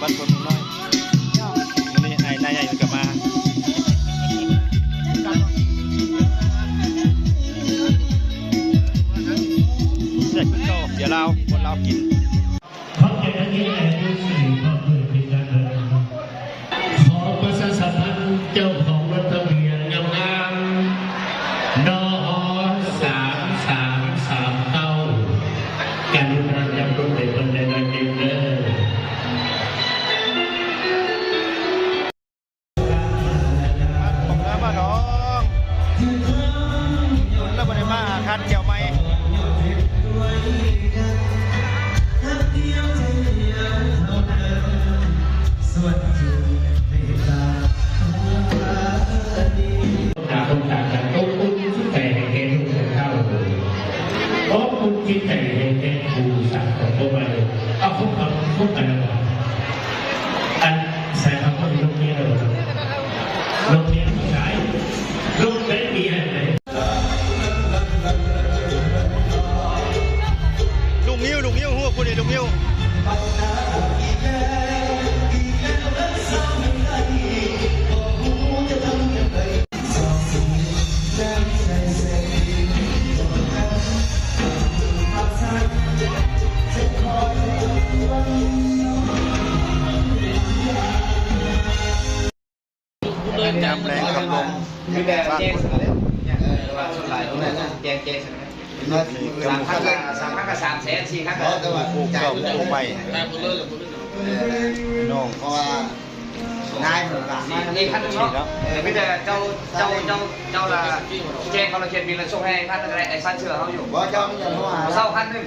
บ้านคนเมืองน้อยวันนี้ไอ้นายใหญ่กลับมาเสร็จก็เดี๋ยวเราคนเรากินขอเก็บอันนี้แหละดูสิขอเพื่อกินกันเลยขอประชาสัมพันธ์เจ้าของรถทะเบียนงามๆนอ3339การดูประจำรถเป็นในวันนี้เลยผมแล้วมาน้องแล้ววันนี้มาคันเกี่ยวไหมต้องการจะต้องคุณที่ใจให้เห็นทุกเท่าเลยเพราะคุณที่ใจให้เห็นครูสั่งของตัวมาเลยเอาพวกเขาพวกกันแล้วอันใส่คำว่าลูกนี้เลยลูกนี้ขายลูกเล็กดีอะไรลุงยิ้วหัวคุณนี่ลุงยิ้วยามแรงกำลงบ้านคนว่าส่วนหลายตรงนั้นแจง3,000 กับ300,000 4,000กับปลูกเก่าปลูกใหม่น้องเพราะว่านายเหมือนกันนี่คันนึงเนาะแต่ไม่ได้เจ้าละแจงเขาละเขียนบินละส่งให้คันอะไรไอ้สั้นเชื่อเขาอยู่บ่เจ้าจะโทรหา เศร้าคันนึง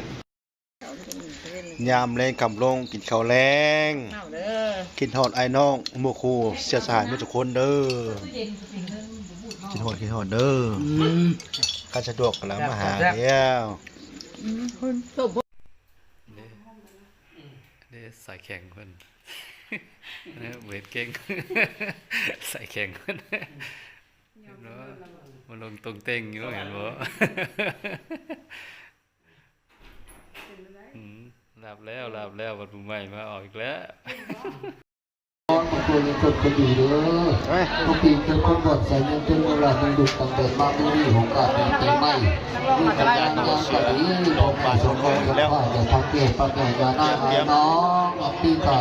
ยามแรงกำลงกินข้าวแรงกินทอดไอ้น้องหมู่ครูเสียสายทุกคนเด้อกินทอดเด้อการสะดวกกำลังมาหาเดียวนี่ใส่แข็งคนเวทเก่งใส่แข็งคนมันลงตรงเต็งอยู่เห็นบ่หลับแล้ววันใหม่มาออกอีกแล้วบางคนยังจดไปอยู่เลยทุกปีเป็นคนบดใส่ยังจนเวลามันดุตั้งแต่มาที่นี่ของการเป็นใจไหมนี่เป็นยางแบบนี้ลงมาสมบูรณ์แล้วจะทำเกตประกาศยาหน้าน้องปีต่อ